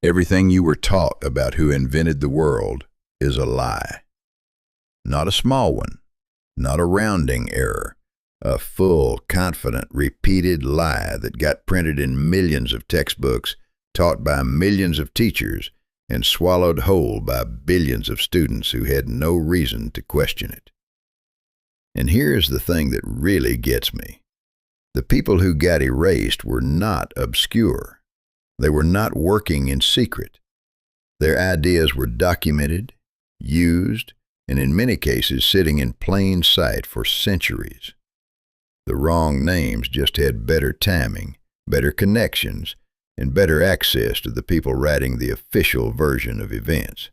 Everything you were taught about who invented the world is a lie. Not a small one, not a rounding error, a full, confident, repeated lie that got printed in millions of textbooks, taught by millions of teachers, and swallowed whole by billions of students who had no reason to question it. And here's the thing that really gets me. The people who got erased were not obscure. They were not working in secret. Their ideas were documented, used, and in many cases sitting in plain sight for centuries. The wrong names just had better timing, better connections, and better access to the people writing the official version of events.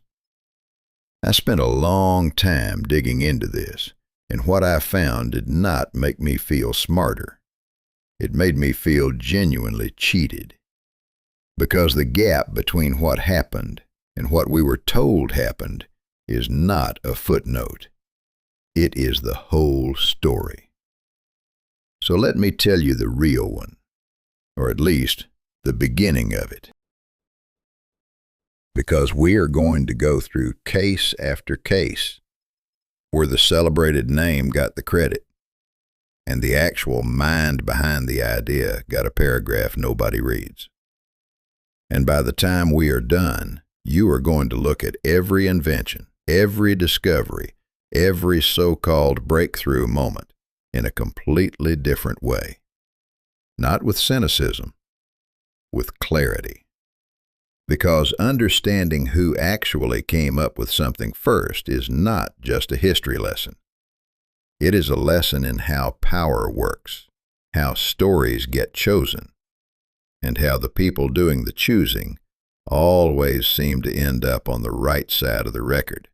I spent a long time digging into this, and what I found did not make me feel smarter. It made me feel genuinely cheated. Because the gap between what happened and what we were told happened is not a footnote. It is the whole story. So let me tell you the real one, or at least the beginning of it. Because we are going to go through case after case where the celebrated name got the credit and the actual mind behind the idea got a paragraph nobody reads. And by the time we are done, you are going to look at every invention, every discovery, every so-called breakthrough moment in a completely different way. Not with cynicism, with clarity. Because understanding who actually came up with something first is not just a history lesson. It is a lesson in how power works, how stories get chosen, and how the people doing the choosing always seem to end up on the right side of the record.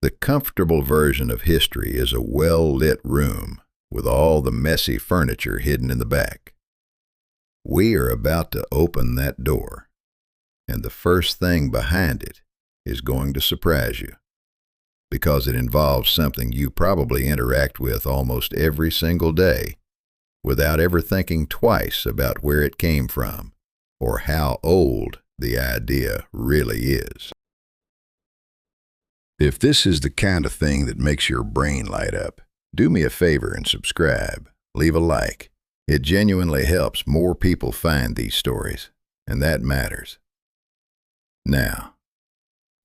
The comfortable version of history is a well-lit room with all the messy furniture hidden in the back. We are about to open that door, and the first thing behind it is going to surprise you, because it involves something you probably interact with almost every single day without ever thinking twice about where it came from or how old the idea really is. If this is the kind of thing that makes your brain light up, do me a favor and subscribe. Leave a like. It genuinely helps more people find these stories, and that matters. Now,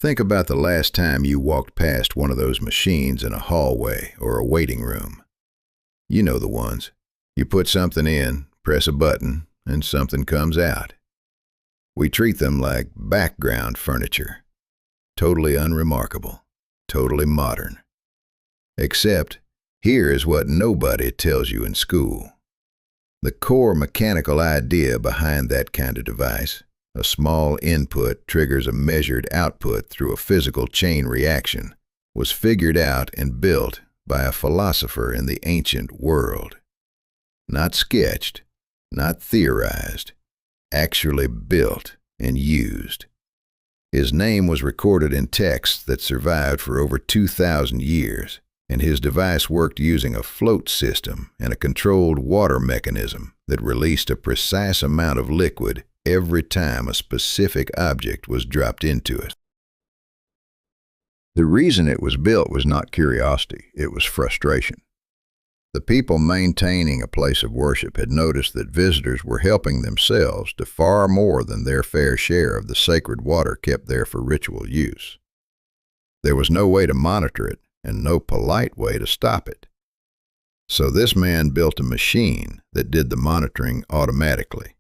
think about the last time you walked past one of those machines in a hallway or a waiting room. You know the ones. You put something in, press a button, and something comes out. We treat them like background furniture. Totally unremarkable. Totally modern. Except, here is what nobody tells you in school. The core mechanical idea behind that kind of device, a small input triggers a measured output through a physical chain reaction, was figured out and built by a philosopher in the ancient world. Not sketched, not theorized, actually built and used. His name was recorded in texts that survived for over 2,000 years, and his device worked using a float system and a controlled water mechanism that released a precise amount of liquid every time a specific object was dropped into it. The reason it was built was not curiosity, it was frustration. The people maintaining a place of worship had noticed that visitors were helping themselves to far more than their fair share of the sacred water kept there for ritual use. There was no way to monitor it and no polite way to stop it. So this man built a machine that did the monitoring automatically.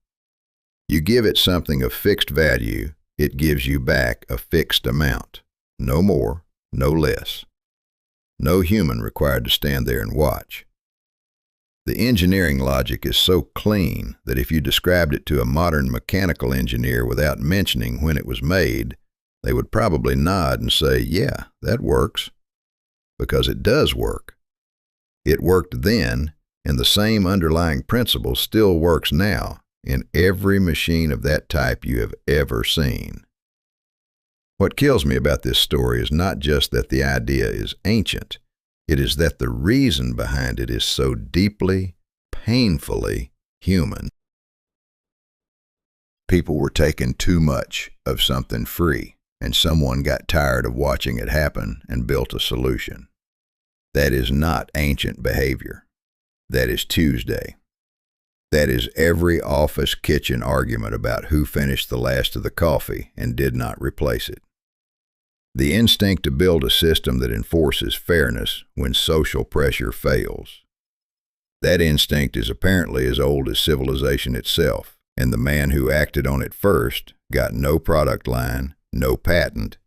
You give it something of fixed value, it gives you back a fixed amount. No more, no less. No human required to stand there and watch. The engineering logic is so clean that if you described it to a modern mechanical engineer without mentioning when it was made, they would probably nod and say, yeah, that works. Because it does work. It worked then, and the same underlying principle still works now in every machine of that type you have ever seen. What kills me about this story is not just that the idea is ancient, it is that the reason behind it is so deeply, painfully human. People were taking too much of something free, and someone got tired of watching it happen and built a solution. That is not ancient behavior. That is Tuesday. That is every office kitchen argument about who finished the last of the coffee and did not replace it. The instinct to build a system that enforces fairness when social pressure fails. That instinct is apparently as old as civilization itself, and the man who acted on it first got no product line, no patent,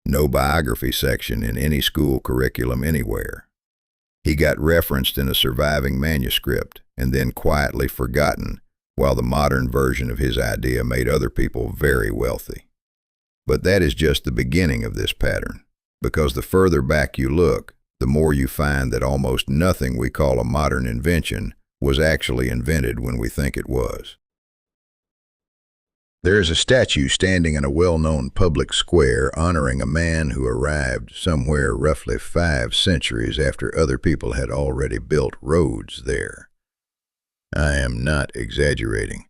no biography section in any school curriculum anywhere. He got referenced in a surviving manuscript and then quietly forgotten, while the modern version of his idea made other people very wealthy. But that is just the beginning of this pattern, because the further back you look, the more you find that almost nothing we call a modern invention was actually invented when we think it was. There is a statue standing in a well-known public square honoring a man who arrived somewhere roughly 5 centuries after other people had already built roads there. I am not exaggerating.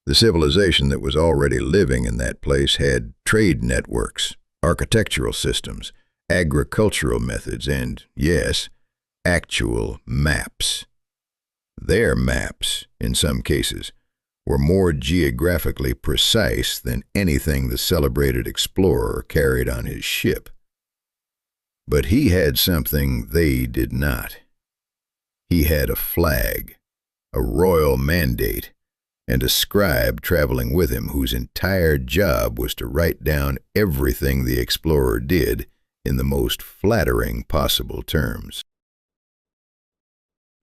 The civilization that was already living in that place had trade networks, architectural systems, agricultural methods, and, yes, actual maps. Their maps, in some cases, were more geographically precise than anything the celebrated explorer carried on his ship. But he had something they did not. He had a flag, a royal mandate, and a scribe traveling with him whose entire job was to write down everything the explorer did in the most flattering possible terms.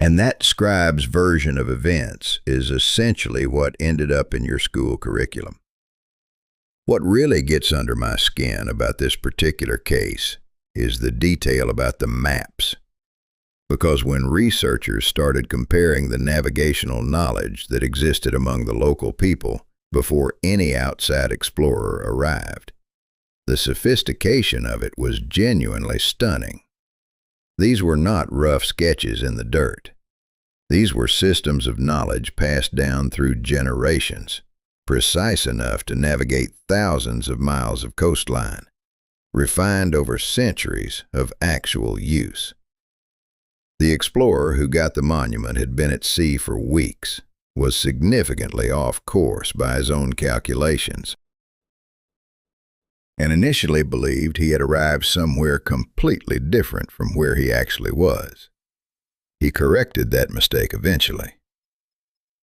And that scribe's version of events is essentially what ended up in your school curriculum. What really gets under my skin about this particular case is the detail about the maps. Because when researchers started comparing the navigational knowledge that existed among the local people before any outside explorer arrived, the sophistication of it was genuinely stunning. These were not rough sketches in the dirt. These were systems of knowledge passed down through generations, precise enough to navigate thousands of miles of coastline, refined over centuries of actual use. The explorer who got the monument had been at sea for weeks, was significantly off course by his own calculations, and initially believed he had arrived somewhere completely different from where he actually was. He corrected that mistake eventually.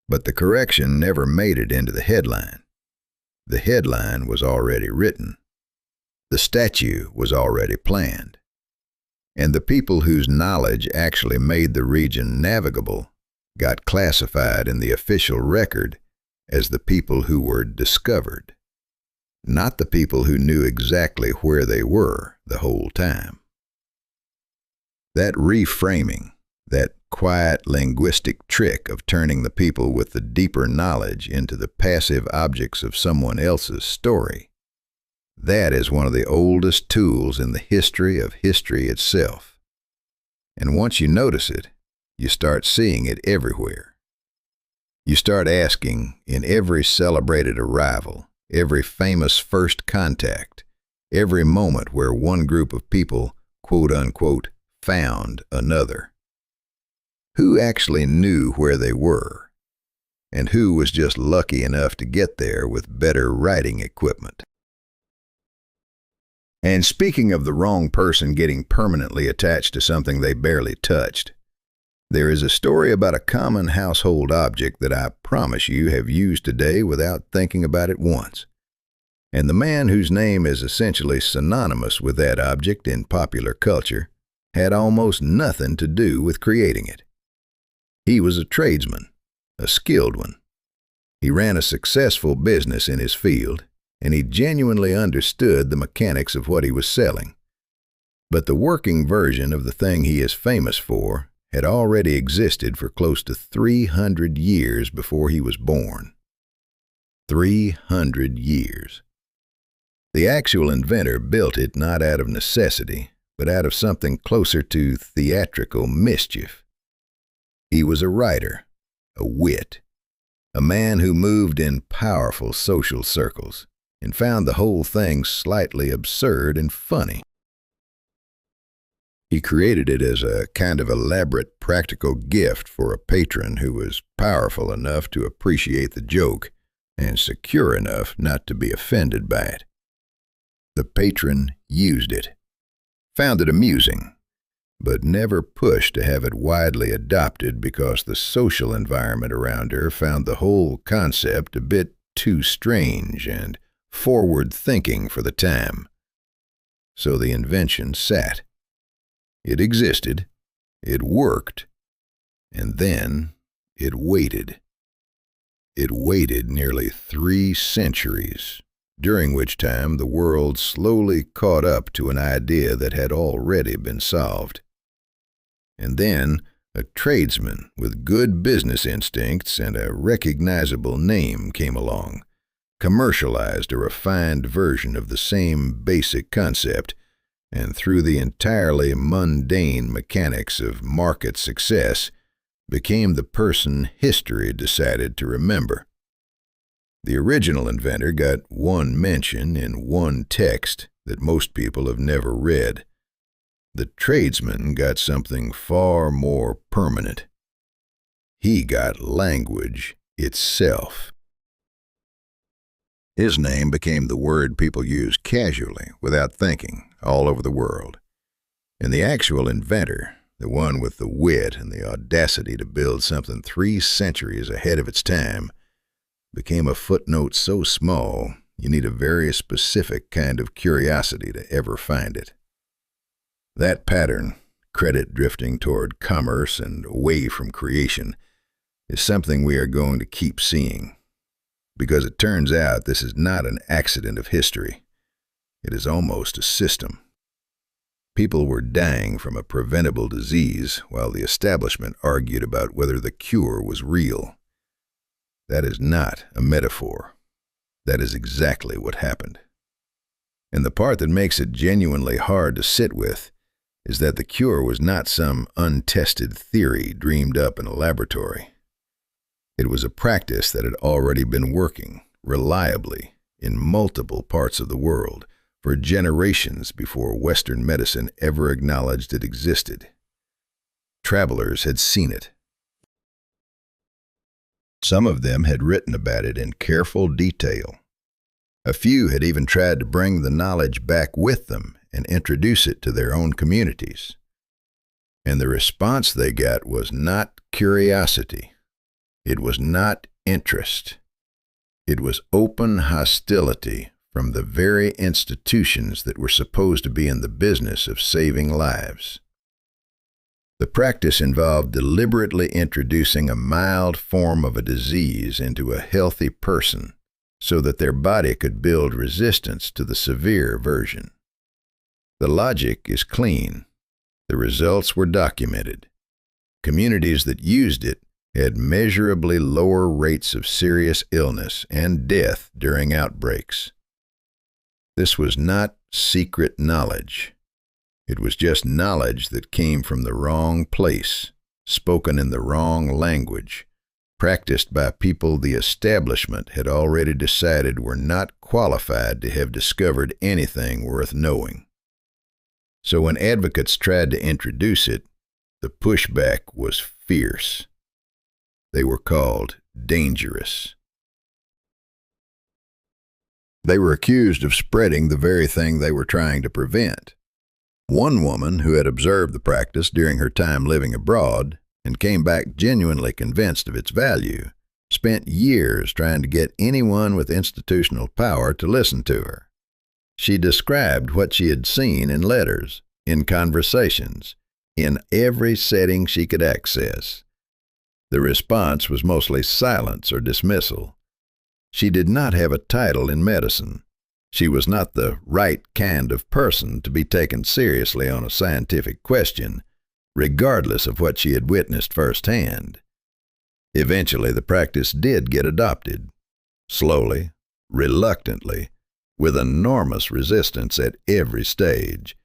But the correction never made it into the headline. The headline was already written. The statue was already planned. And the people whose knowledge actually made the region navigable got classified in the official record as the people who were discovered, not the people who knew exactly where they were the whole time. That reframing, that quiet linguistic trick of turning the people with the deeper knowledge into the passive objects of someone else's story, that is one of the oldest tools in the history of history itself. And once you notice it, you start seeing it everywhere. You start asking in every celebrated arrival, every famous first contact, every moment where one group of people, quote-unquote, found another. Who actually knew where they were, and who was just lucky enough to get there with better writing equipment? And speaking of the wrong person getting permanently attached to something they barely touched, there is a story about a common household object that I promise you have used today without thinking about it once. And the man whose name is essentially synonymous with that object in popular culture had almost nothing to do with creating it. He was a tradesman, a skilled one. He ran a successful business in his field, and he genuinely understood the mechanics of what he was selling. But the working version of the thing he is famous for had already existed for close to 300 years before he was born. 300 years. The actual inventor built it not out of necessity, but out of something closer to theatrical mischief. He was a writer, a wit. a man who moved in powerful social circles and found the whole thing slightly absurd and funny. He created it as a kind of elaborate practical gift for a patron who was powerful enough to appreciate the joke and secure enough not to be offended by it. The patron used it, found it amusing, but never pushed to have it widely adopted because the social environment around her found the whole concept a bit too strange and forward-thinking for the time. So the invention sat. It existed, it worked, and then it waited. It waited nearly 3 centuries, during which time the world slowly caught up to an idea that had already been solved. And then a tradesman with good business instincts and a recognizable name came along, commercialized a refined version of the same basic concept, and through the entirely mundane mechanics of market success, became the person history decided to remember. The original inventor got one mention in one text that most people have never read. The tradesman got something far more permanent. He got language itself. His name became the word people use casually, without thinking, all over the world. And the actual inventor, the one with the wit and the audacity to build something 3 centuries ahead of its time, became a footnote so small you need a very specific kind of curiosity to ever find it. That pattern, credit drifting toward commerce and away from creation, is something we are going to keep seeing, because it turns out this is not an accident of history. It is almost a system. People were dying from a preventable disease while the establishment argued about whether the cure was real. That is not a metaphor. That is exactly what happened. And the part that makes it genuinely hard to sit with is that the cure was not some untested theory dreamed up in a laboratory. It was a practice that had already been working reliably in multiple parts of the world for generations before Western medicine ever acknowledged it existed. Travelers had seen it. Some of them had written about it in careful detail. A few had even tried to bring the knowledge back with them and introduce it to their own communities. And the response they got was not curiosity. It was not interest. It was open hostility from the very institutions that were supposed to be in the business of saving lives. The practice involved deliberately introducing a mild form of a disease into a healthy person so that their body could build resistance to the severe version. The logic is clean. The results were documented. Communities that used it had measurably lower rates of serious illness and death during outbreaks. This was not secret knowledge. It was just knowledge that came from the wrong place, spoken in the wrong language, practiced by people the establishment had already decided were not qualified to have discovered anything worth knowing. So when advocates tried to introduce it, the pushback was fierce. They were called dangerous. They were accused of spreading the very thing they were trying to prevent. One woman who had observed the practice during her time living abroad and came back genuinely convinced of its value, spent years trying to get anyone with institutional power to listen to her. She described what she had seen in letters, in conversations, in every setting she could access. The response was mostly silence or dismissal. She did not have a title in medicine. She was not the right kind of person to be taken seriously on a scientific question, regardless of what she had witnessed firsthand. Eventually, the practice did get adopted, slowly, reluctantly, with enormous resistance at every stage.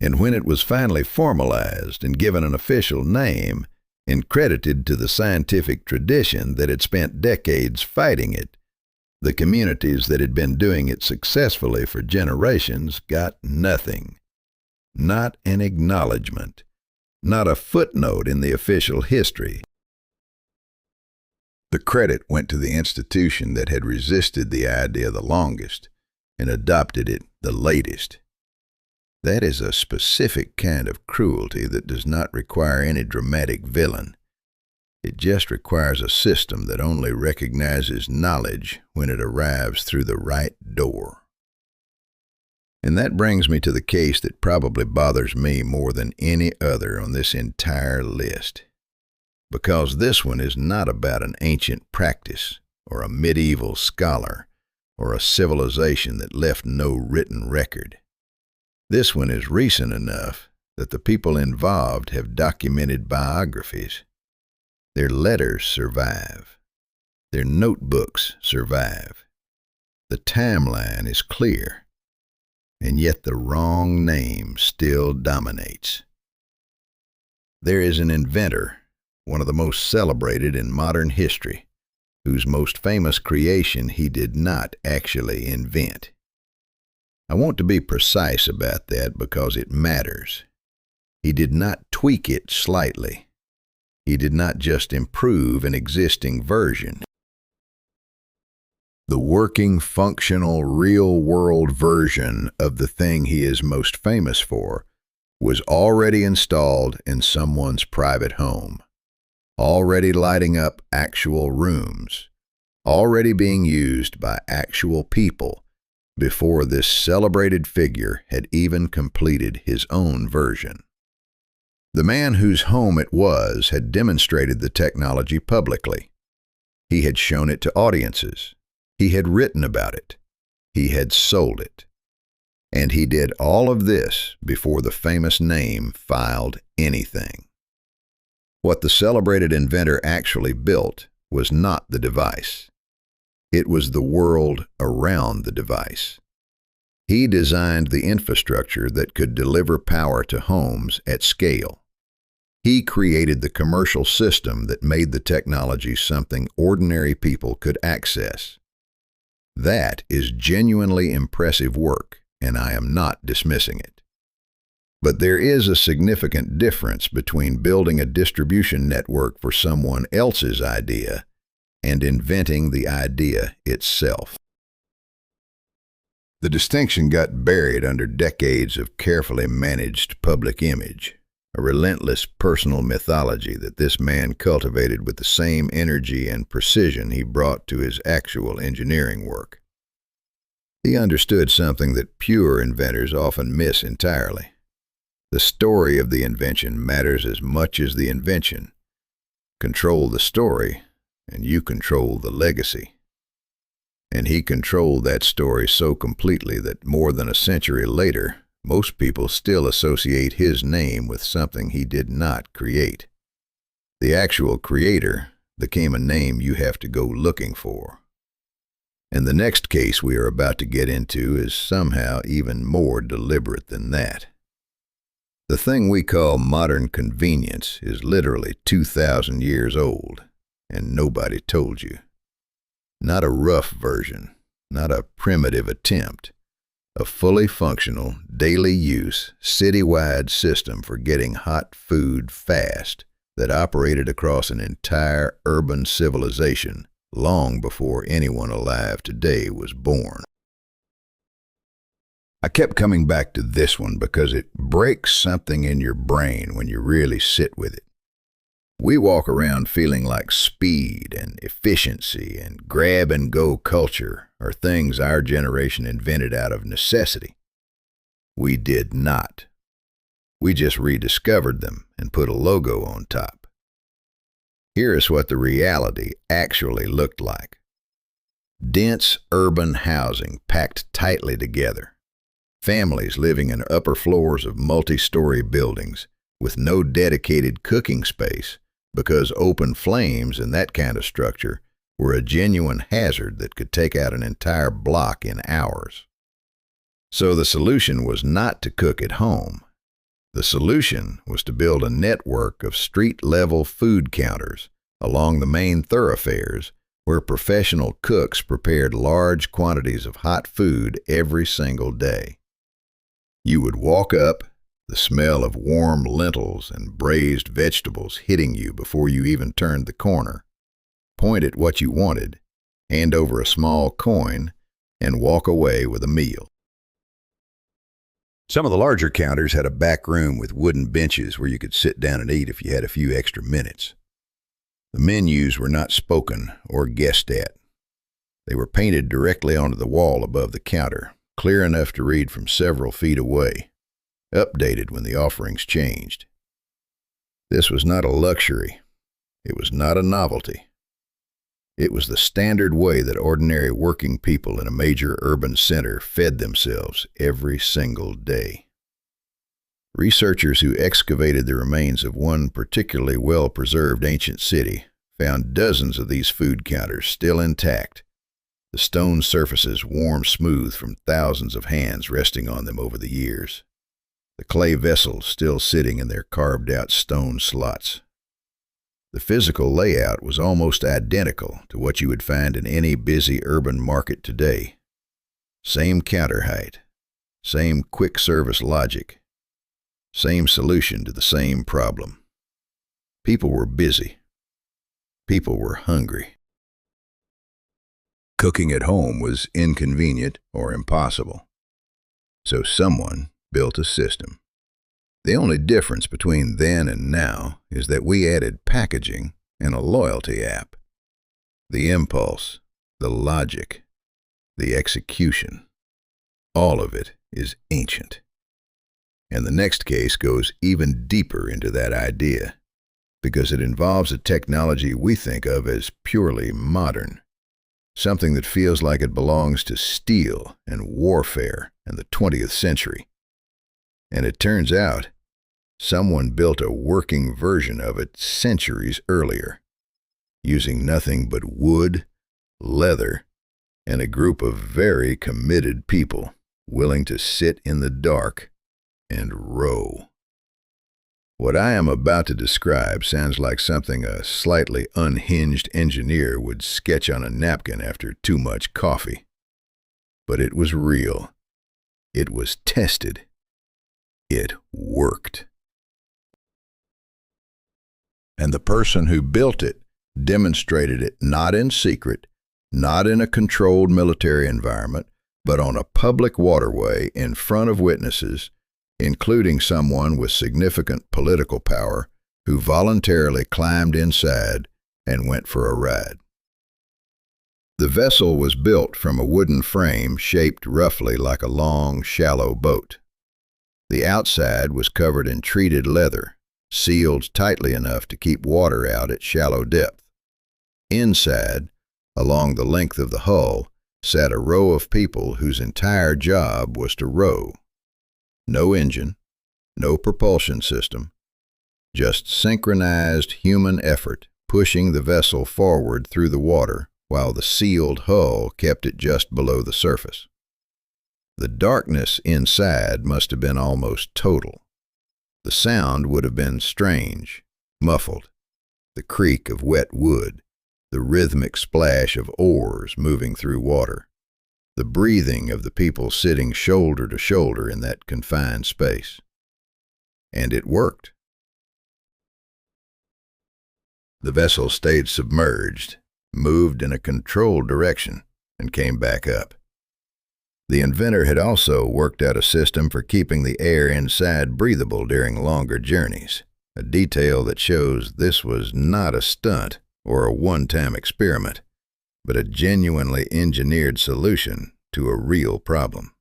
And when it was finally formalized and given an official name, and credited to the scientific tradition that had spent decades fighting it. The communities that had been doing it successfully for generations got nothing. Not an acknowledgement. Not a footnote in the official history. The credit went to the institution that had resisted the idea the longest and adopted it the latest. That is a specific kind of cruelty that does not require any dramatic villain. It just requires a system that only recognizes knowledge when it arrives through the right door. And that brings me to the case that probably bothers me more than any other on this entire list. Because this one is not about an ancient practice, or a medieval scholar, or a civilization that left no written record. This one is recent enough that the people involved have documented biographies. Their letters survive. Their notebooks survive. The timeline is clear, and yet the wrong name still dominates. There is an inventor, one of the most celebrated in modern history, whose most famous creation he did not actually invent. I want to be precise about that because it matters. He did not tweak it slightly. He did not just improve an existing version. The working, functional, real-world version of the thing he is most famous for was already installed in someone's private home, already lighting up actual rooms, already being used by actual people before this celebrated figure had even completed his own version. The man whose home it was had demonstrated the technology publicly. He had shown it to audiences. He had written about it. He had sold it. And he did all of this before the famous name filed anything. What the celebrated inventor actually built was not the device. It was the world around the device. He designed the infrastructure that could deliver power to homes at scale. He created the commercial system that made the technology something ordinary people could access. That is genuinely impressive work, and I am not dismissing it. But there is a significant difference between building a distribution network for someone else's idea and inventing the idea itself. The distinction got buried under decades of carefully managed public image, a relentless personal mythology that this man cultivated with the same energy and precision he brought to his actual engineering work. He understood something that pure inventors often miss entirely. The story of the invention matters as much as the invention. Control the story, and you control the legacy. And he controlled that story so completely that more than a century later, most people still associate his name with something he did not create. The actual creator became a name you have to go looking for. And the next case we are about to get into is somehow even more deliberate than that. The thing we call modern convenience is literally 2,000 years old, and nobody told you. Not a rough version, not a primitive attempt. A fully functional, daily use, citywide system for getting hot food fast that operated across an entire urban civilization long before anyone alive today was born. I kept coming back to this one because it breaks something in your brain when you really sit with it. We walk around feeling like speed and efficiency and grab-and-go culture are things our generation invented out of necessity. We did not. We just rediscovered them and put a logo on top. Here is what the reality actually looked like. Dense urban housing packed tightly together. Families living in upper floors of multi-story buildings with no dedicated cooking space because open flames and that kind of structure were a genuine hazard that could take out an entire block in hours. So the solution was not to cook at home. The solution was to build a network of street-level food counters along the main thoroughfares where professional cooks prepared large quantities of hot food every single day. You would walk up, the smell of warm lentils and braised vegetables hitting you before you even turned the corner, point at what you wanted, hand over a small coin, and walk away with a meal. Some of the larger counters had a back room with wooden benches where you could sit down and eat if you had a few extra minutes. The menus were not spoken or guessed at. They were painted directly onto the wall above the counter, clear enough to read from several feet away, updated when the offerings changed. This was not a luxury. It was not a novelty. It was the standard way that ordinary working people in a major urban center fed themselves every single day. Researchers who excavated the remains of one particularly well-preserved ancient city found dozens of these food counters still intact, the stone surfaces worn smooth from thousands of hands resting on them over the years, the clay vessels still sitting in their carved-out stone slots. The physical layout was almost identical to what you would find in any busy urban market today. Same counter height, same quick-service logic, same solution to the same problem. People were busy. People were hungry. Cooking at home was inconvenient or impossible. So someone built a system. The only difference between then and now is that we added packaging and a loyalty app. The impulse, the logic, the execution, all of it is ancient. And the next case goes even deeper into that idea, because it involves a technology we think of as purely modern, something that feels like it belongs to steel and warfare and the 20th century. And it turns out, someone built a working version of it centuries earlier, using nothing but wood, leather, and a group of very committed people willing to sit in the dark and row. What I am about to describe sounds like something a slightly unhinged engineer would sketch on a napkin after too much coffee. But it was real. It was tested. It worked. And the person who built it demonstrated it not in secret, not in a controlled military environment, but on a public waterway in front of witnesses, including someone with significant political power who voluntarily climbed inside and went for a ride. The vessel was built from a wooden frame shaped roughly like a long, shallow boat. The outside was covered in treated leather, sealed tightly enough to keep water out at shallow depth. Inside, along the length of the hull, sat a row of people whose entire job was to row. No engine, no propulsion system, just synchronized human effort pushing the vessel forward through the water while the sealed hull kept it just below the surface. The darkness inside must have been almost total. The sound would have been strange, muffled. The creak of wet wood, the rhythmic splash of oars moving through water, the breathing of the people sitting shoulder to shoulder in that confined space. And it worked. The vessel stayed submerged, moved in a controlled direction, and came back up. The inventor had also worked out a system for keeping the air inside breathable during longer journeys, a detail that shows this was not a stunt or a one-time experiment, but a genuinely engineered solution to a real problem.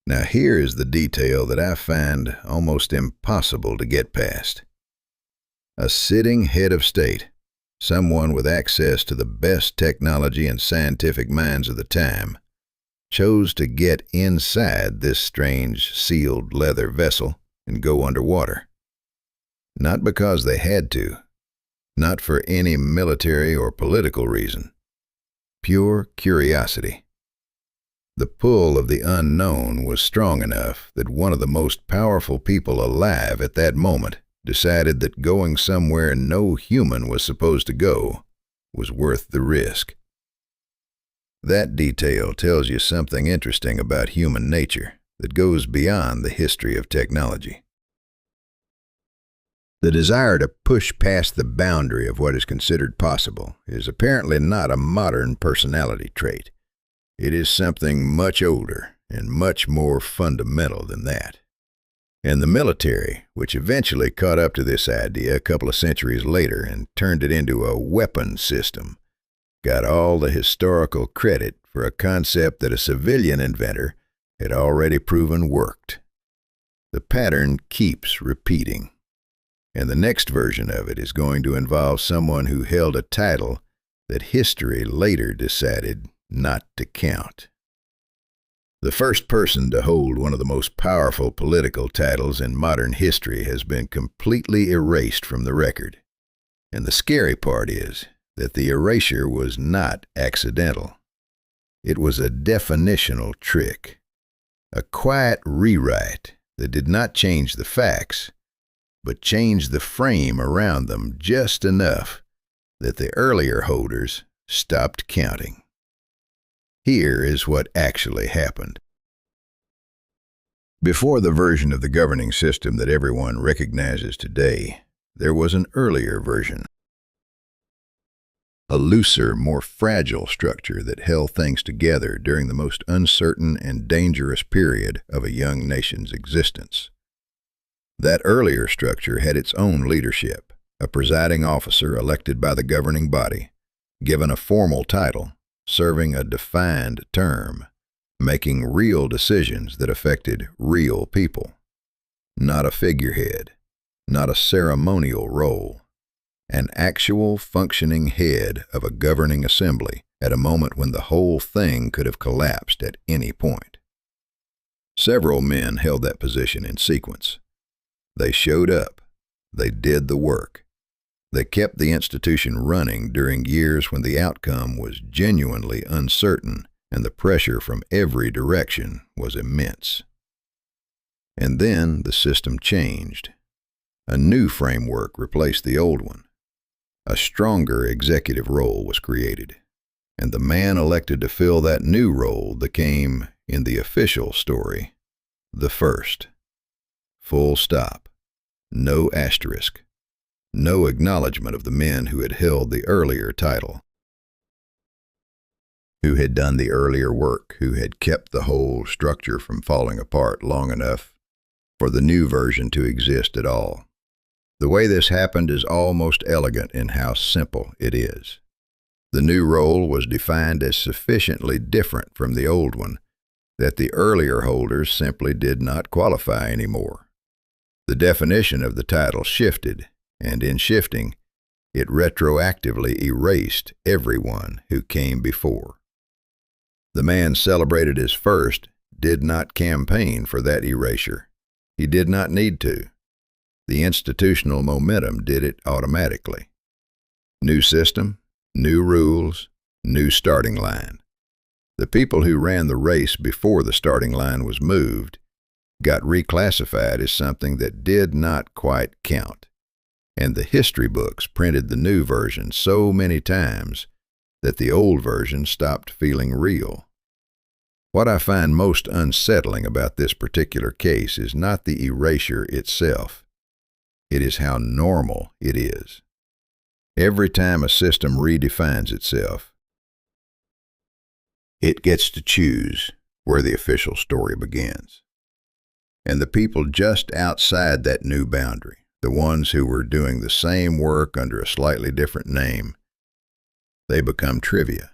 Now here is the detail that I find almost impossible to get past. A sitting head of state, someone with access to the best technology and scientific minds of the time, chose to get inside this strange sealed leather vessel and go underwater. Not because they had to, not for any military or political reason. Pure curiosity. The pull of the unknown was strong enough that one of the most powerful people alive at that moment decided that going somewhere no human was supposed to go was worth the risk. That detail tells you something interesting about human nature that goes beyond the history of technology. The desire to push past the boundary of what is considered possible is apparently not a modern personality trait. It is something much older and much more fundamental than that. And the military, which eventually caught up to this idea a couple of centuries later and turned it into a weapon system, got all the historical credit for a concept that a civilian inventor had already proven worked. The pattern keeps repeating, and the next version of it is going to involve someone who held a title that history later decided not to count. The first person to hold one of the most powerful political titles in modern history has been completely erased from the record. And the scary part is that the erasure was not accidental. It was a definitional trick, a quiet rewrite that did not change the facts, but changed the frame around them just enough that the earlier holders stopped counting. Here is what actually happened. Before the version of the governing system that everyone recognizes today, there was an earlier version. A looser, more fragile structure that held things together during the most uncertain and dangerous period of a young nation's existence. That earlier structure had its own leadership, a presiding officer elected by the governing body, given a formal title, serving a defined term, making real decisions that affected real people. Not a figurehead, not a ceremonial role, an actual functioning head of a governing assembly at a moment when the whole thing could have collapsed at any point. Several men held that position in sequence. They showed up. They did the work. They kept the institution running during years when the outcome was genuinely uncertain and the pressure from every direction was immense. And then the system changed. A new framework replaced the old one. A stronger executive role was created, and the man elected to fill that new role became, in the official story, the first. Full stop. No asterisk. No acknowledgement of the men who had held the earlier title, who had done the earlier work, who had kept the whole structure from falling apart long enough for the new version to exist at all. The way this happened is almost elegant in how simple it is. The new role was defined as sufficiently different from the old one that the earlier holders simply did not qualify anymore. The definition of the title shifted, and in shifting, it retroactively erased everyone who came before. The man celebrated as first did not campaign for that erasure. He did not need to. The institutional momentum did it automatically. New system, new rules, new starting line. The people who ran the race before the starting line was moved got reclassified as something that did not quite count. And the history books printed the new version so many times that the old version stopped feeling real. What I find most unsettling about this particular case is not the erasure itself. It is how normal it is. Every time a system redefines itself, it gets to choose where the official story begins. And the people just outside that new boundary, the ones who were doing the same work under a slightly different name, they become trivia,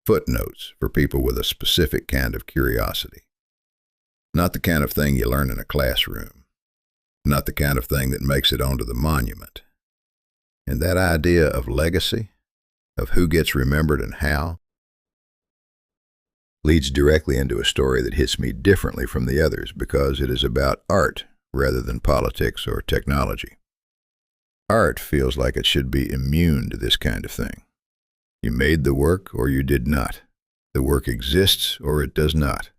footnotes for people with a specific kind of curiosity. Not the kind of thing you learn in a classroom, not the kind of thing that makes it onto the monument. And that idea of legacy, of who gets remembered and how, leads directly into a story that hits me differently from the others because it is about art rather than politics or technology. Art feels like it should be immune to this kind of thing. You made the work or you did not. The work exists or it does not.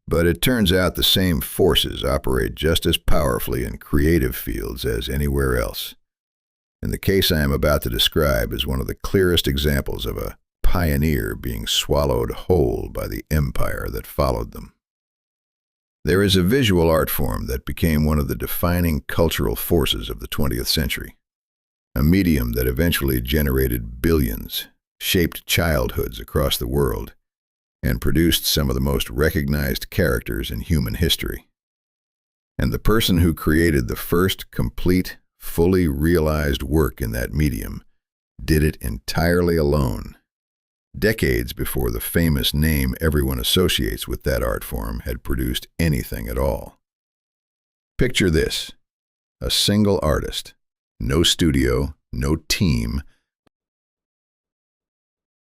But it turns out the same forces operate just as powerfully in creative fields as anywhere else. And the case I am about to describe is one of the clearest examples of a pioneer being swallowed whole by the empire that followed them. There is a visual art form that became one of the defining cultural forces of the 20th century, a medium that eventually generated billions, shaped childhoods across the world, and produced some of the most recognized characters in human history. And the person who created the first complete, fully realized work in that medium did it entirely alone, decades before the famous name everyone associates with that art form had produced anything at all. Picture this: a single artist, no studio, no team,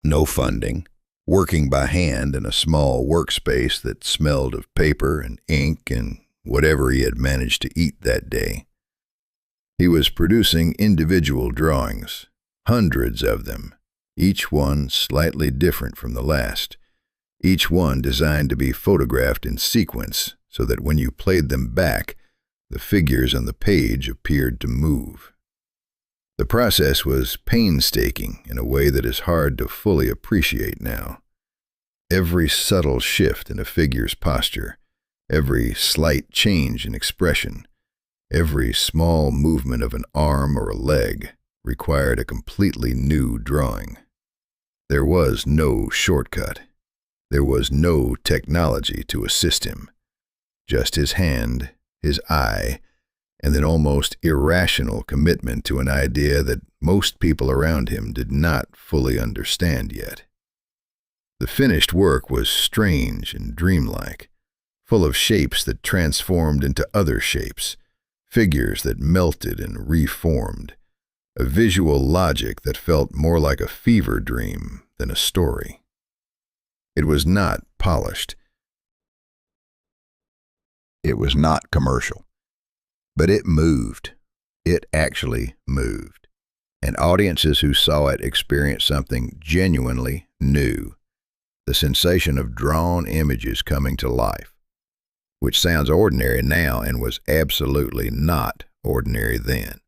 no funding, working by hand in a small workspace that smelled of paper and ink and whatever he had managed to eat that day. He was producing individual drawings, hundreds of them, each one slightly different from the last, each one designed to be photographed in sequence so that when you played them back, the figures on the page appeared to move. The process was painstaking in a way that is hard to fully appreciate now. Every subtle shift in a figure's posture, every slight change in expression, every small movement of an arm or a leg required a completely new drawing. There was no shortcut. There was no technology to assist him. Just his hand, his eye, and an almost irrational commitment to an idea that most people around him did not fully understand yet. The finished work was strange and dreamlike, full of shapes that transformed into other shapes, figures that melted and reformed, a visual logic that felt more like a fever dream than a story. It was not polished. It was not commercial. But it moved. It actually moved. And audiences who saw it experienced something genuinely new, the sensation of drawn images coming to life, which sounds ordinary now and was absolutely not ordinary then.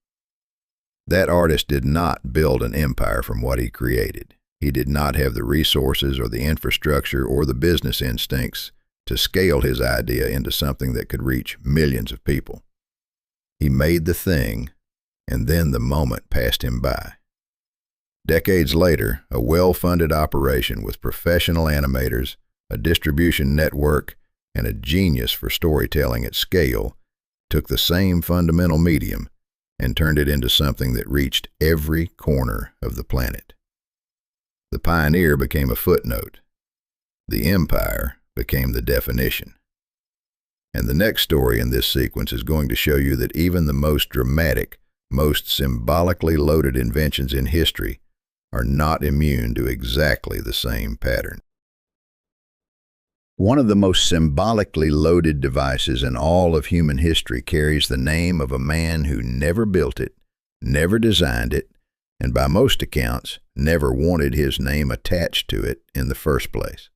That artist did not build an empire from what he created. He did not have the resources or the infrastructure or the business instincts to scale his idea into something that could reach millions of people. He made the thing, and then the moment passed him by. Decades later, a well-funded operation with professional animators, a distribution network, and a genius for storytelling at scale took the same fundamental medium and turned it into something that reached every corner of the planet. The pioneer became a footnote. The empire became the definition. And the next story in this sequence is going to show you that even the most dramatic, most symbolically loaded inventions in history are not immune to exactly the same pattern. One of the most symbolically loaded devices in all of human history carries the name of a man who never built it, never designed it, and by most accounts, never wanted his name attached to it in the first place.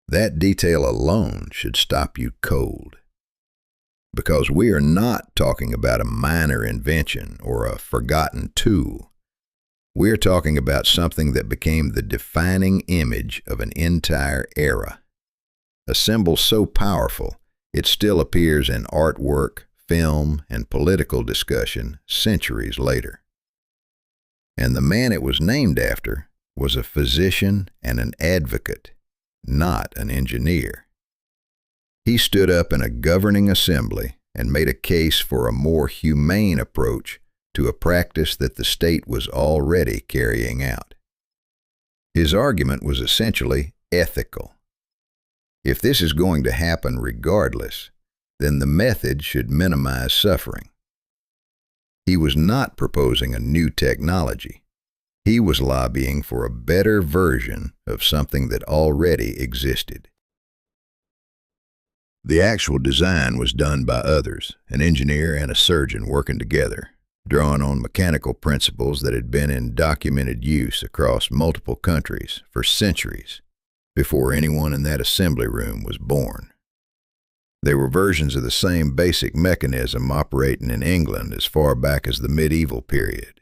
That detail alone should stop you cold. Because we are not talking about a minor invention or a forgotten tool. We are talking about something that became the defining image of an entire era. A symbol so powerful, it still appears in artwork, film, and political discussion centuries later. And the man it was named after was a physician and an advocate, not an engineer. He stood up in a governing assembly and made a case for a more humane approach to a practice that the state was already carrying out. His argument was essentially ethical. If this is going to happen regardless, then the method should minimize suffering. He was not proposing a new technology. He was lobbying for a better version of something that already existed. The actual design was done by others, an engineer and a surgeon working together, drawing on mechanical principles that had been in documented use across multiple countries for centuries. before anyone in that assembly room was born. There were versions of the same basic mechanism operating in England as far back as the medieval period.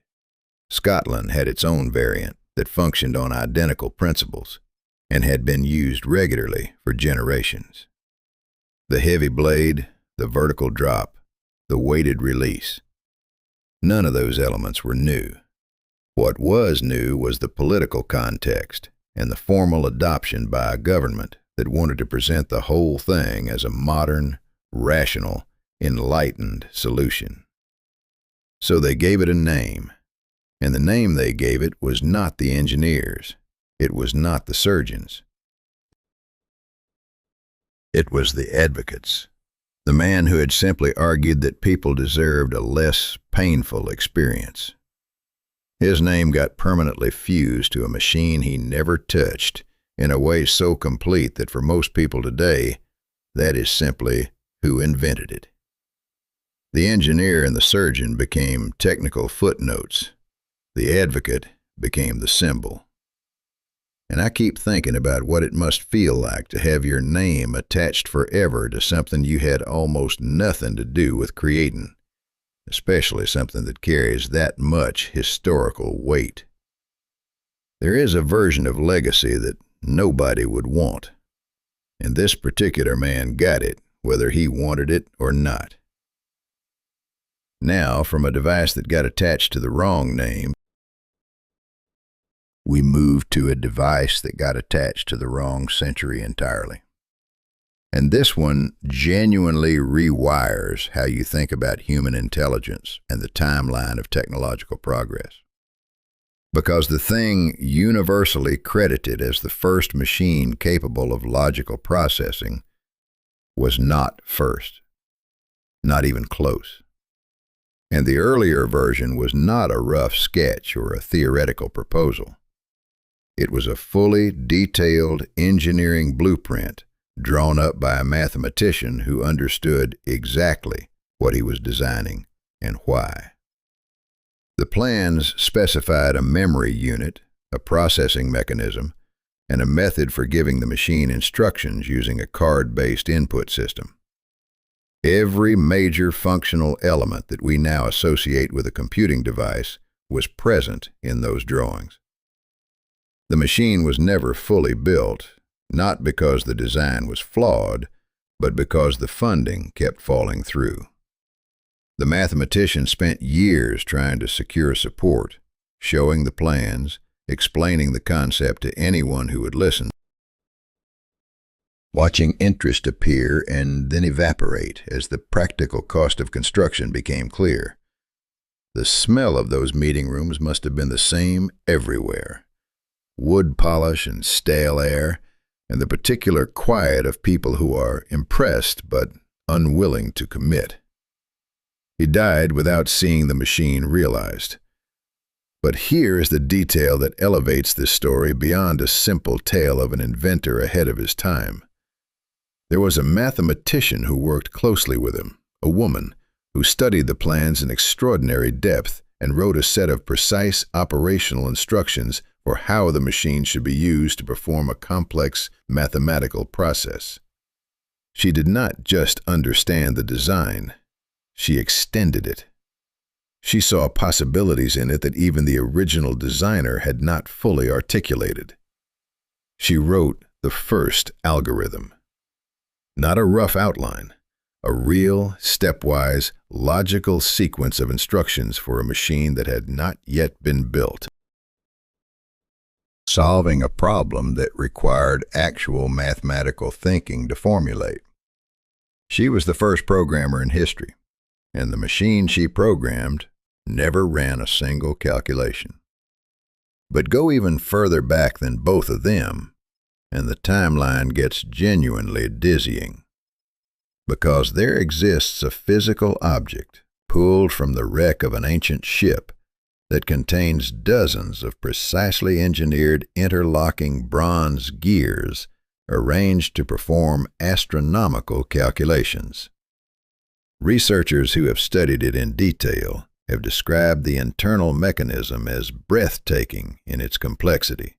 Scotland had its own variant that functioned on identical principles and had been used regularly for generations. The heavy blade, the vertical drop, the weighted release. None of those elements were new. What was new was the political context and the formal adoption by a government that wanted to present the whole thing as a modern, rational, enlightened solution. So they gave it a name, and the name they gave it was not the engineers. It was not the surgeons. It was the advocates, the man who had simply argued that people deserved a less painful experience. His name got permanently fused to a machine he never touched in a way so complete that for most people today, that is simply who invented it. The engineer and the surgeon became technical footnotes. The advocate became the symbol. And I keep thinking about what it must feel like to have your name attached forever to something you had almost nothing to do with creating, especially something that carries that much historical weight. There is a version of legacy that nobody would want, and this particular man got it, whether he wanted it or not. Now, from a device that got attached to the wrong name, we move to a device that got attached to the wrong century entirely. And this one genuinely rewires how you think about human intelligence and the timeline of technological progress. Because the thing universally credited as the first machine capable of logical processing was not first, not even close. And the earlier version was not a rough sketch or a theoretical proposal. It was a fully detailed engineering blueprint drawn up by a mathematician who understood exactly what he was designing and why. The plans specified a memory unit, a processing mechanism, and a method for giving the machine instructions using a card-based input system. Every major functional element that we now associate with a computing device was present in those drawings. The machine was never fully built, not because the design was flawed, but because the funding kept falling through. The mathematician spent years trying to secure support, showing the plans, explaining the concept to anyone who would listen, watching interest appear and then evaporate as the practical cost of construction became clear. The smell of those meeting rooms must have been the same everywhere. Wood polish and stale air, and the particular quiet of people who are impressed but unwilling to commit. He died without seeing the machine realized. But here is the detail that elevates this story beyond a simple tale of an inventor ahead of his time. There was a mathematician who worked closely with him, a woman, who studied the plans in extraordinary depth and wrote a set of precise operational instructions for how the machine should be used to perform a complex mathematical process. She did not just understand the design, she extended it. She saw possibilities in it that even the original designer had not fully articulated. She wrote the first algorithm. Not a rough outline, a real, stepwise, logical sequence of instructions for a machine that had not yet been built, solving a problem that required actual mathematical thinking to formulate. She was the first programmer in history, and the machine she programmed never ran a single calculation. But go even further back than both of them, and the timeline gets genuinely dizzying. Because there exists a physical object pulled from the wreck of an ancient ship that contains dozens of precisely engineered interlocking bronze gears arranged to perform astronomical calculations. Researchers who have studied it in detail have described the internal mechanism as breathtaking in its complexity.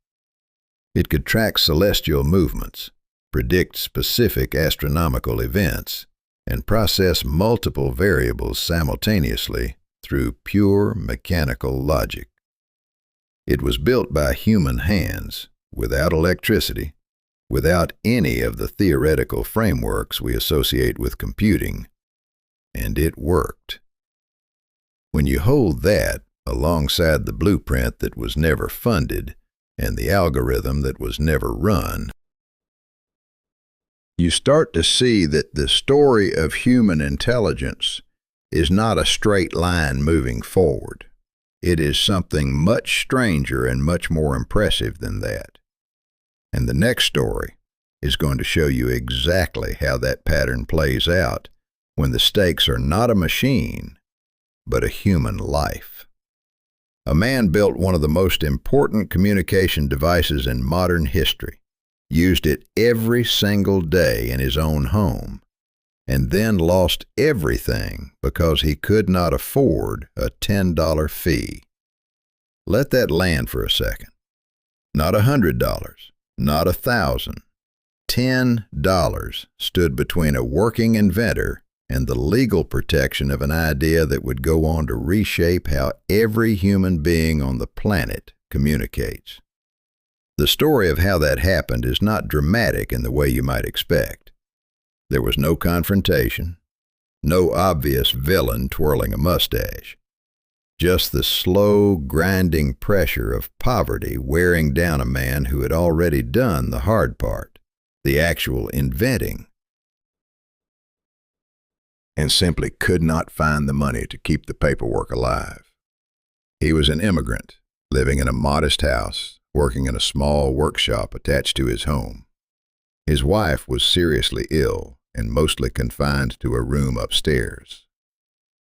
It could track celestial movements, predict specific astronomical events, and process multiple variables simultaneously through pure mechanical logic. It was built by human hands, without electricity, without any of the theoretical frameworks we associate with computing, and it worked. When you hold that alongside the blueprint that was never funded and the algorithm that was never run, you start to see that the story of human intelligence is not a straight line moving forward. It is something much stranger and much more impressive than that. And the next story is going to show you exactly how that pattern plays out when the stakes are not a machine, but a human life. A man built one of the most important communication devices in modern history, used it every single day in his own home, and then lost everything because he could not afford a $10 fee. Let that land for a second. Not $100, not $1,000. $10 stood between a working inventor and the legal protection of an idea that would go on to reshape how every human being on the planet communicates. The story of how that happened is not dramatic in the way you might expect. There was no confrontation, no obvious villain twirling a mustache, just the slow, grinding pressure of poverty wearing down a man who had already done the hard part, the actual inventing, and simply could not find the money to keep the paperwork alive. He was an immigrant, living in a modest house, working in a small workshop attached to his home. His wife was seriously ill and mostly confined to a room upstairs.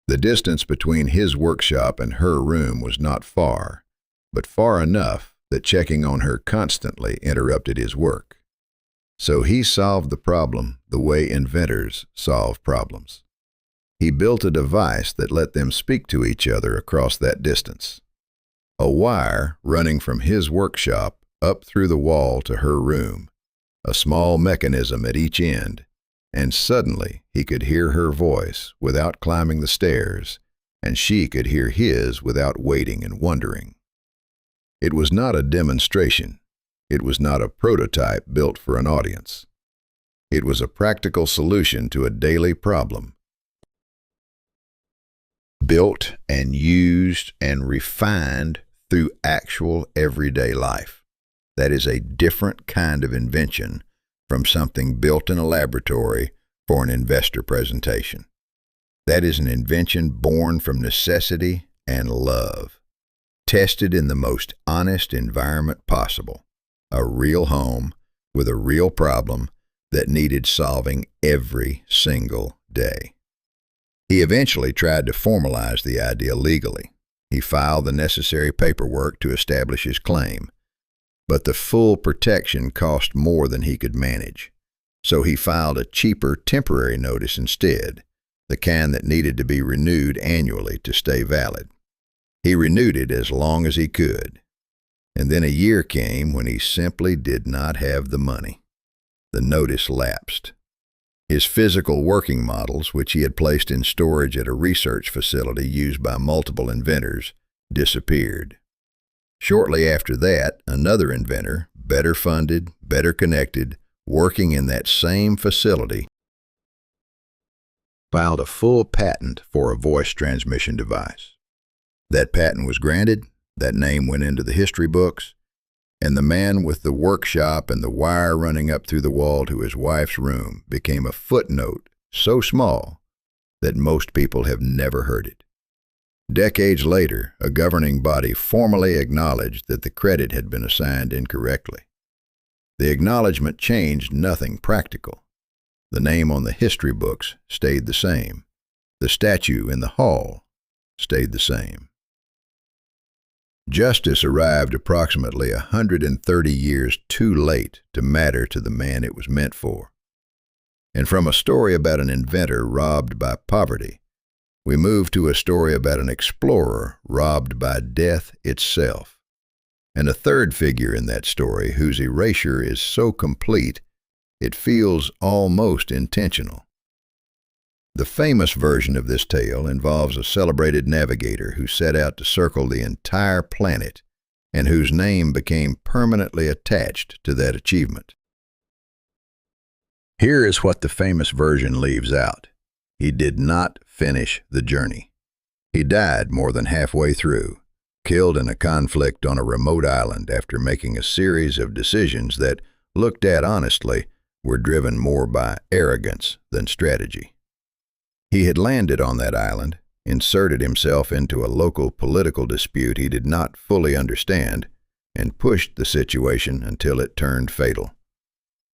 The distance between his workshop and her room was not far, but far enough that checking on her constantly interrupted his work. So he solved the problem the way inventors solve problems. He built a device that let them speak to each other across that distance. A wire running from his workshop up through the wall to her room, a small mechanism at each end, and suddenly he could hear her voice without climbing the stairs, and she could hear his without waiting and wondering. It was not a demonstration. It was not a prototype built for an audience. It was a practical solution to a daily problem, built and used and refined through actual everyday life. That is a different kind of invention from something built in a laboratory for an investor presentation. That is an invention born from necessity and love, tested in the most honest environment possible, a real home with a real problem that needed solving every single day. He eventually tried to formalize the idea legally. He filed the necessary paperwork to establish his claim, but the full protection cost more than he could manage. So he filed a cheaper temporary notice instead, the kind that needed to be renewed annually to stay valid. He renewed it as long as he could, and then a year came when he simply did not have the money. The notice lapsed. His physical working models, which he had placed in storage at a research facility used by multiple inventors, disappeared. Shortly after that, another inventor, better funded, better connected, working in that same facility, filed a full patent for a voice transmission device. That patent was granted, that name went into the history books, and the man with the workshop and the wire running up through the wall to his wife's room became a footnote so small that most people have never heard it. Decades later, a governing body formally acknowledged that the credit had been assigned incorrectly. The acknowledgement changed nothing practical. The name on the history books stayed the same. The statue in the hall stayed the same. Justice arrived approximately 130 years too late to matter to the man it was meant for. And from a story about an inventor robbed by poverty, we move to a story about an explorer robbed by death itself. and a third figure in that story whose erasure is so complete it feels almost intentional. The famous version of this tale involves a celebrated navigator who set out to circle the entire planet and whose name became permanently attached to that achievement. Here is what the famous version leaves out. He did not finish the journey. He died more than halfway through, killed in a conflict on a remote island after making a series of decisions that, looked at honestly, were driven more by arrogance than strategy. He had landed on that island, inserted himself into a local political dispute he did not fully understand, and pushed the situation until it turned fatal.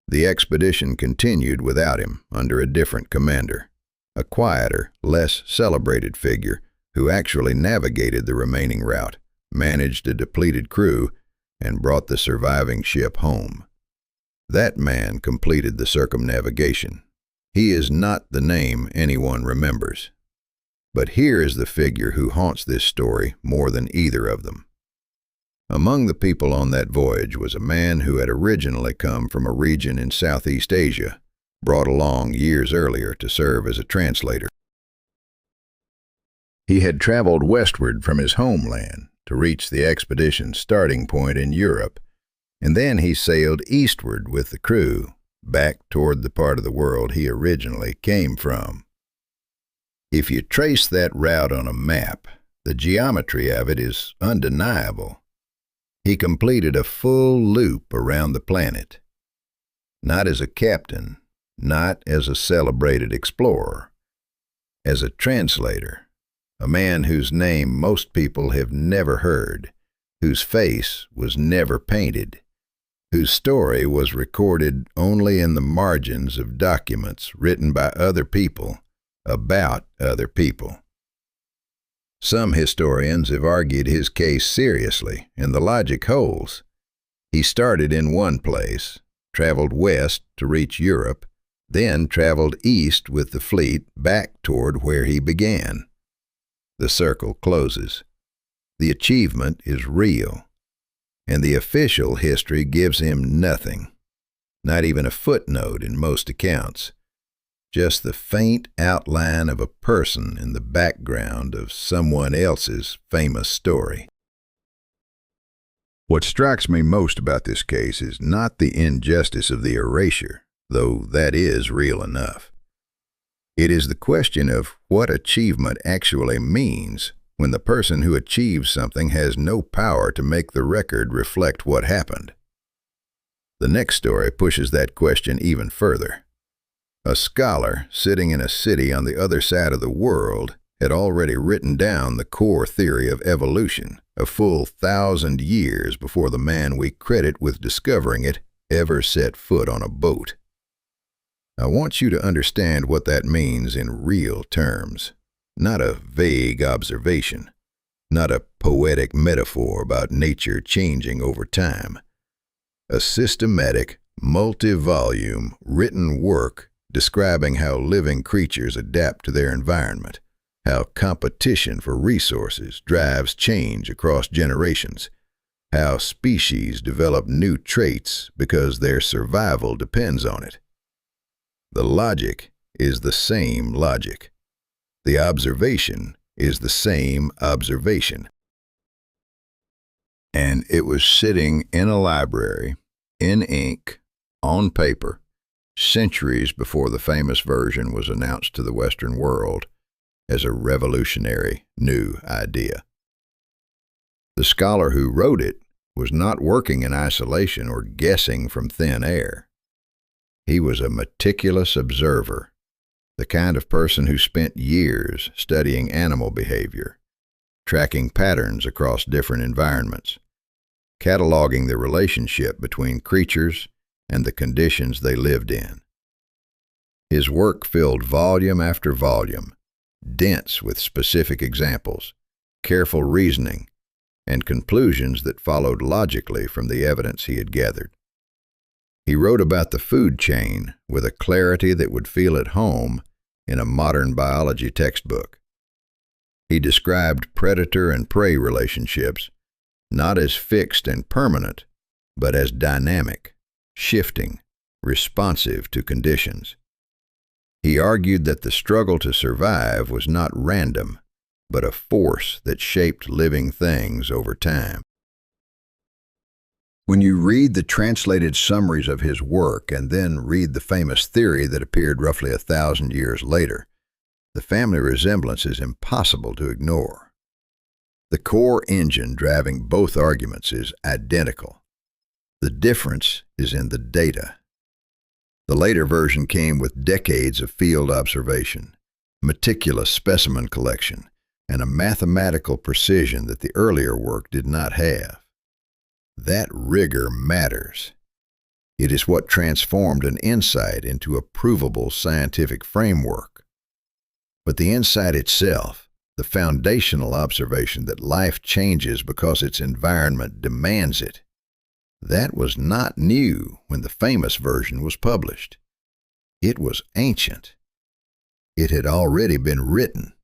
The expedition continued without him under a different commander, a quieter, less celebrated figure who actually navigated the remaining route, managed a depleted crew, and brought the surviving ship home. That man completed the circumnavigation. He is not the name anyone remembers. But here is the figure who haunts this story more than either of them. Among the people on that voyage was a man who had originally come from a region in Southeast Asia, brought along years earlier to serve as a translator. He had traveled westward from his homeland to reach the expedition's starting point in Europe, and then he sailed eastward with the crew, back toward the part of the world he originally came from. If you trace that route on a map, the geometry of it is undeniable. He completed a full loop around the planet, not as a captain, not as a celebrated explorer, as a translator, a man whose name most people have never heard, whose face was never painted, whose story was recorded only in the margins of documents written by other people about other people. Some historians have argued his case seriously, and the logic holds. He started in one place, traveled west to reach Europe, then traveled east with the fleet back toward where he began. The circle closes. The achievement is real, and the official history gives him nothing, not even a footnote in most accounts, just the faint outline of a person in the background of someone else's famous story. What strikes me most about this case is not the injustice of the erasure, though that is real enough. It is the question of what achievement actually means when the person who achieves something has no power to make the record reflect what happened. The next story pushes that question even further. A scholar sitting in a city on the other side of the world had already written down the core theory of evolution a full 1,000 years before the man we credit with discovering it ever set foot on a boat. I want you to understand what that means in real terms, not a vague observation, not a poetic metaphor about nature changing over time. A systematic, multi-volume, written work describing how living creatures adapt to their environment, how competition for resources drives change across generations, how species develop new traits because their survival depends on it. The logic is the same logic. The observation is the same observation. And it was sitting in a library, in ink, on paper, centuries before the famous version was announced to the Western world as a revolutionary new idea. The scholar who wrote it was not working in isolation or guessing from thin air. He was a meticulous observer, the kind of person who spent years studying animal behavior, tracking patterns across different environments, cataloging the relationship between creatures and the conditions they lived in. His work filled volume after volume, dense with specific examples, careful reasoning, and conclusions that followed logically from the evidence he had gathered. He wrote about the food chain with a clarity that would feel at home in a modern biology textbook. He described predator and prey relationships not as fixed and permanent, but as dynamic, shifting, responsive to conditions. He argued that the struggle to survive was not random, but a force that shaped living things over time. When you read the translated summaries of his work and then read the famous theory that appeared roughly 1,000 years later, the family resemblance is impossible to ignore. The core engine driving both arguments is identical. The difference is in the data. The later version came with decades of field observation, meticulous specimen collection, and a mathematical precision that the earlier work did not have. That rigor matters. It is what transformed an insight into a provable scientific framework. But the insight itself, the foundational observation that life changes because its environment demands it, that was not new when the famous version was published. It was ancient. It had already been written.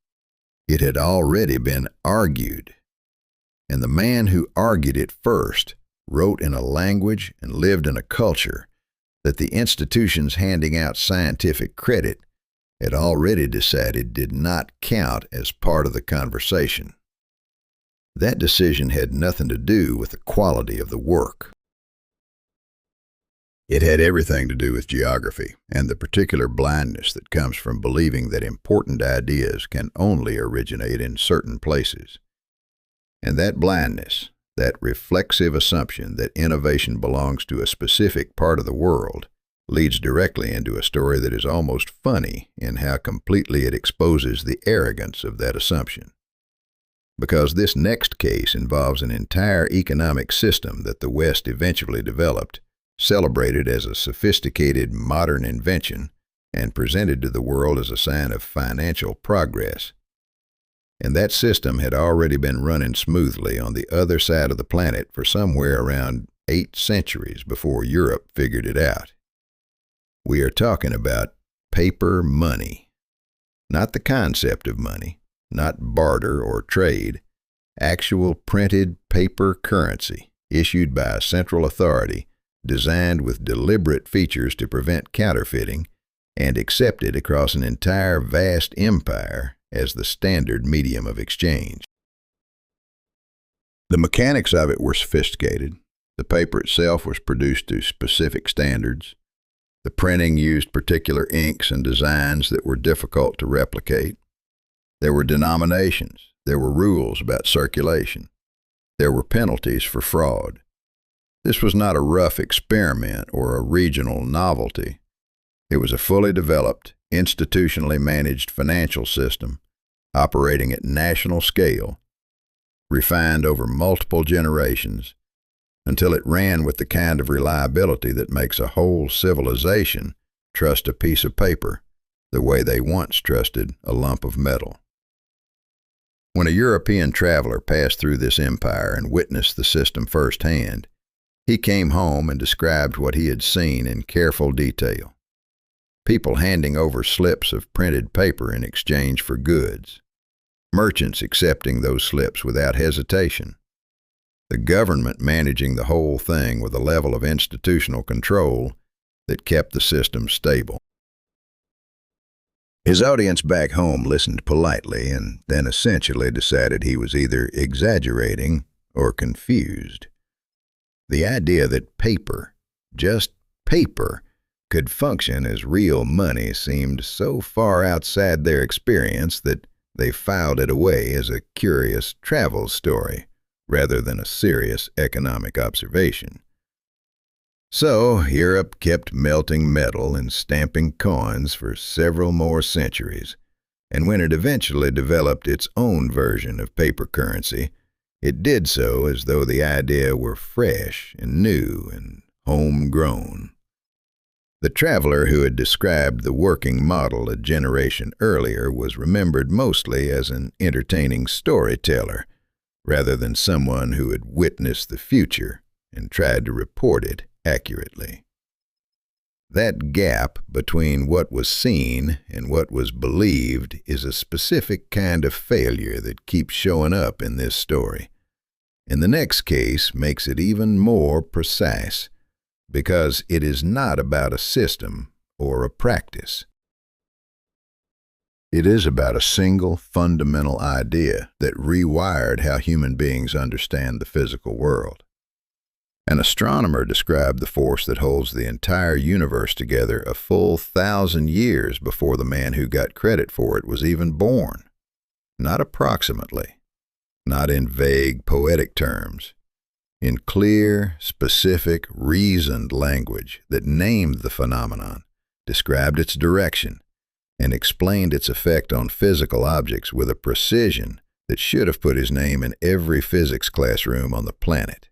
It had already been argued. And the man who argued it first wrote in a language and lived in a culture that the institutions handing out scientific credit had already decided did not count as part of the conversation. That decision had nothing to do with the quality of the work. It had everything to do with geography and the particular blindness that comes from believing that important ideas can only originate in certain places. And that blindness, that reflexive assumption that innovation belongs to a specific part of the world, leads directly into a story that is almost funny in how completely it exposes the arrogance of that assumption. Because this next case involves an entire economic system that the West eventually developed, celebrated as a sophisticated modern invention, and presented to the world as a sign of financial progress. And that system had already been running smoothly on the other side of the planet for somewhere around 8 centuries before Europe figured it out. We are talking about paper money. Not the concept of money, not barter or trade, actual printed paper currency issued by a central authority, designed with deliberate features to prevent counterfeiting, and accepted across an entire vast empire as the standard medium of exchange. The mechanics of it were sophisticated. The paper itself was produced to specific standards. The printing used particular inks and designs that were difficult to replicate. There were denominations. There were rules about circulation. There were penalties for fraud. This was not a rough experiment or a regional novelty. It was a fully developed, institutionally managed financial system operating at national scale, refined over multiple generations, until it ran with the kind of reliability that makes a whole civilization trust a piece of paper the way they once trusted a lump of metal. When a European traveler passed through this empire and witnessed the system firsthand, he came home and described what he had seen in careful detail. People handing over slips of printed paper in exchange for goods. Merchants accepting those slips without hesitation. The government managing the whole thing with a level of institutional control that kept the system stable. His audience back home listened politely and then essentially decided he was either exaggerating or confused. The idea that paper, just paper, could function as real money seemed so far outside their experience that they filed it away as a curious travel story rather than a serious economic observation. So Europe kept melting metal and stamping coins for several more centuries, and when it eventually developed its own version of paper currency, it did so as though the idea were fresh and new and homegrown. The traveler who had described the working model a generation earlier was remembered mostly as an entertaining storyteller, rather than someone who had witnessed the future and tried to report it accurately. That gap between what was seen and what was believed is a specific kind of failure that keeps showing up in this story. In the next case makes it even more precise, because it is not about a system or a practice. It is about a single fundamental idea that rewired how human beings understand the physical world. An astronomer described the force that holds the entire universe together a full 1,000 years before the man who got credit for it was even born. Not approximately, not in vague, poetic terms, in clear, specific, reasoned language that named the phenomenon, described its direction, and explained its effect on physical objects with a precision that should have put his name in every physics classroom on the planet.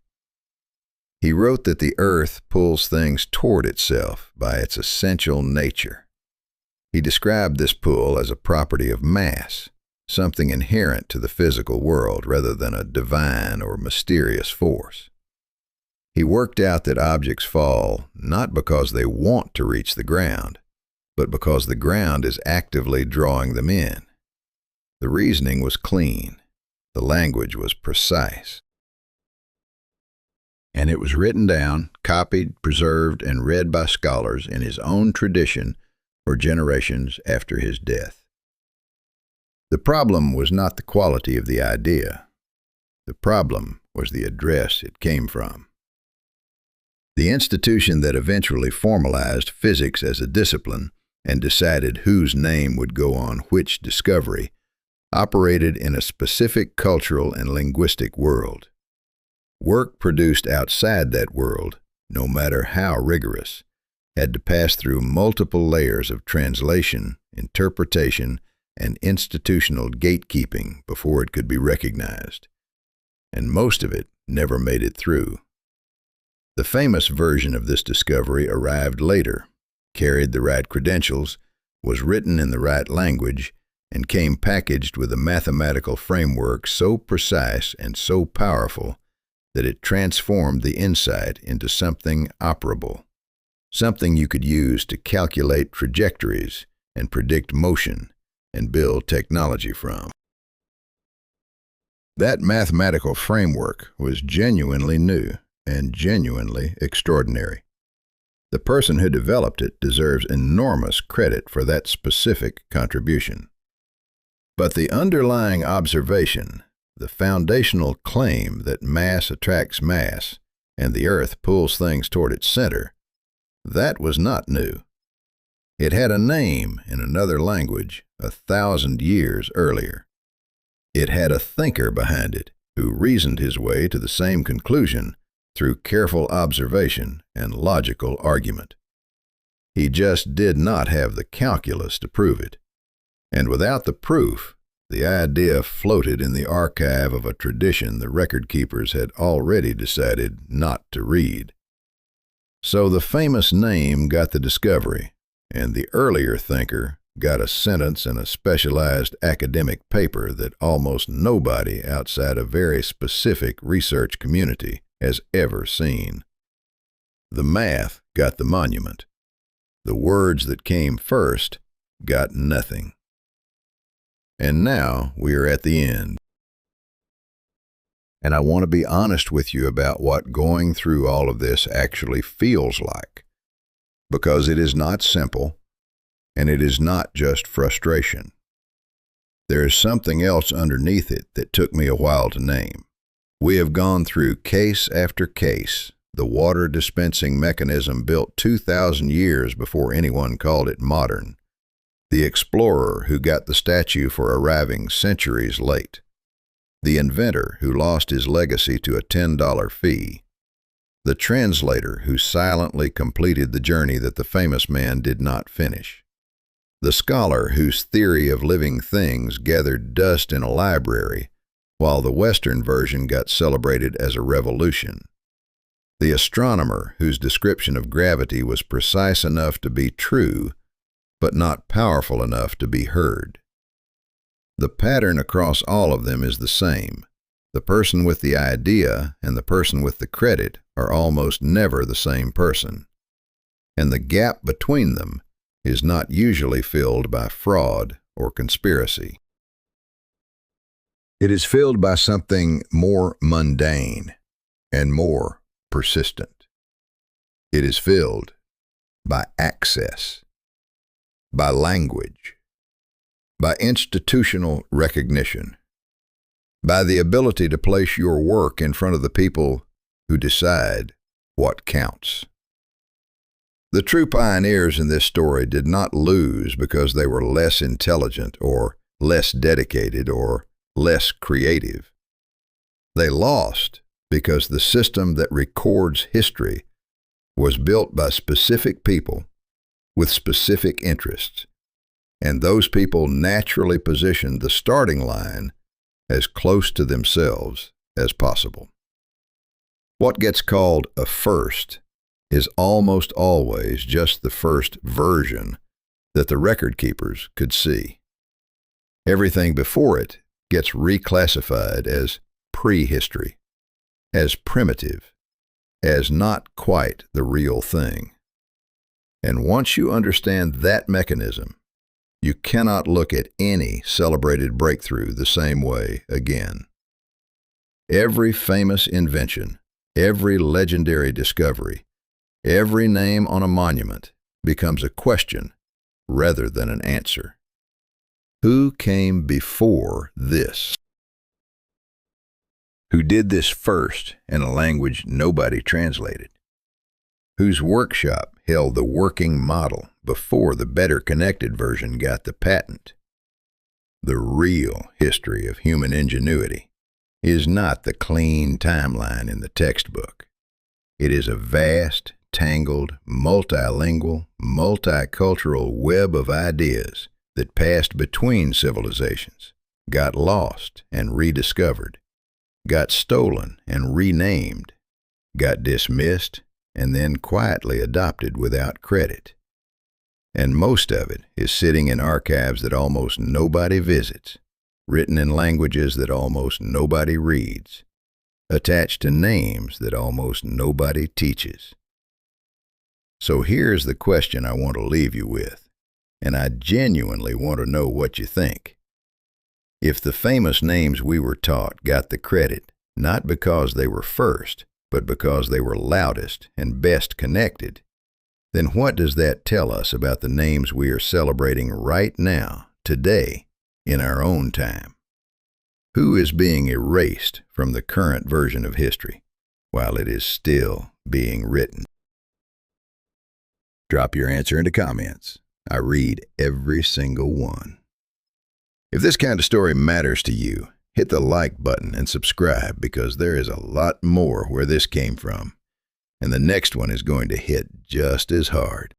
He wrote that the Earth pulls things toward itself by its essential nature. He described this pull as a property of mass, something inherent to the physical world rather than a divine or mysterious force. He worked out that objects fall not because they want to reach the ground, but because the ground is actively drawing them in. The reasoning was clean. The language was precise. And it was written down, copied, preserved, and read by scholars in his own tradition for generations after his death. The problem was not the quality of the idea. The problem was the address it came from. The institution that eventually formalized physics as a discipline and decided whose name would go on which discovery operated in a specific cultural and linguistic world. Work produced outside that world, no matter how rigorous, had to pass through multiple layers of translation, interpretation, and institutional gatekeeping before it could be recognized. And most of it never made it through. The famous version of this discovery arrived later, carried the right credentials, was written in the right language, and came packaged with a mathematical framework so precise and so powerful that it transformed the insight into something operable, something you could use to calculate trajectories and predict motion and build technology from. That mathematical framework was genuinely new and genuinely extraordinary. The person who developed it deserves enormous credit for that specific contribution. But the underlying observation, the foundational claim that mass attracts mass and the Earth pulls things toward its center, that was not new. It had a name in another language 1,000 years earlier. It had a thinker behind it who reasoned his way to the same conclusion through careful observation and logical argument. He just did not have the calculus to prove it. And without the proof, the idea floated in the archive of a tradition the record keepers had already decided not to read. So the famous name got the discovery, and the earlier thinker got a sentence in a specialized academic paper that almost nobody outside a very specific research community has ever seen. The math got the monument. The words that came first got nothing. And now we are at the end. And I want to be honest with you about what going through all of this actually feels like, because it is not simple, and it is not just frustration. There is something else underneath it that took me a while to name. We have gone through case after case, the water dispensing mechanism built 2,000 years before anyone called it modern, the explorer who got the statue for arriving centuries late, the inventor who lost his legacy to a $10 fee, the translator who silently completed the journey that the famous man did not finish, the scholar whose theory of living things gathered dust in a library while the Western version got celebrated as a revolution, the astronomer whose description of gravity was precise enough to be true but not powerful enough to be heard. The pattern across all of them is the same. The person with the idea and the person with the credit are almost never the same person, and the gap between them is not usually filled by fraud or conspiracy. It is filled by something more mundane and more persistent. It is filled by access, by language, by institutional recognition, by the ability to place your work in front of the people who decide what counts. The true pioneers in this story did not lose because they were less intelligent or less dedicated or less creative. They lost because the system that records history was built by specific people with specific interests, and those people naturally positioned the starting line as close to themselves as possible. What gets called a first is almost always just the first version that the record keepers could see. Everything before it gets reclassified as prehistory, as primitive, as not quite the real thing. And once you understand that mechanism, you cannot look at any celebrated breakthrough the same way again. Every famous invention, every legendary discovery, every name on a monument becomes a question rather than an answer. Who came before this? Who did this first in a language nobody translated? Whose workshop held the working model before the better connected version got the patent? The real history of human ingenuity is not the clean timeline in the textbook. It is a vast, tangled, multilingual, multicultural web of ideas that passed between civilizations, got lost and rediscovered, got stolen and renamed, got dismissed and then quietly adopted without credit. And most of it is sitting in archives that almost nobody visits, written in languages that almost nobody reads, attached to names that almost nobody teaches. So here's the question I want to leave you with, and I genuinely want to know what you think. If the famous names we were taught got the credit, not because they were first, but because they were loudest and best connected, then what does that tell us about the names we are celebrating right now, today, in our own time? Who is being erased from the current version of history while it is still being written? Drop your answer into comments. I read every single one. If this kind of story matters to you, hit the like button and subscribe, because there is a lot more where this came from, and the next one is going to hit just as hard.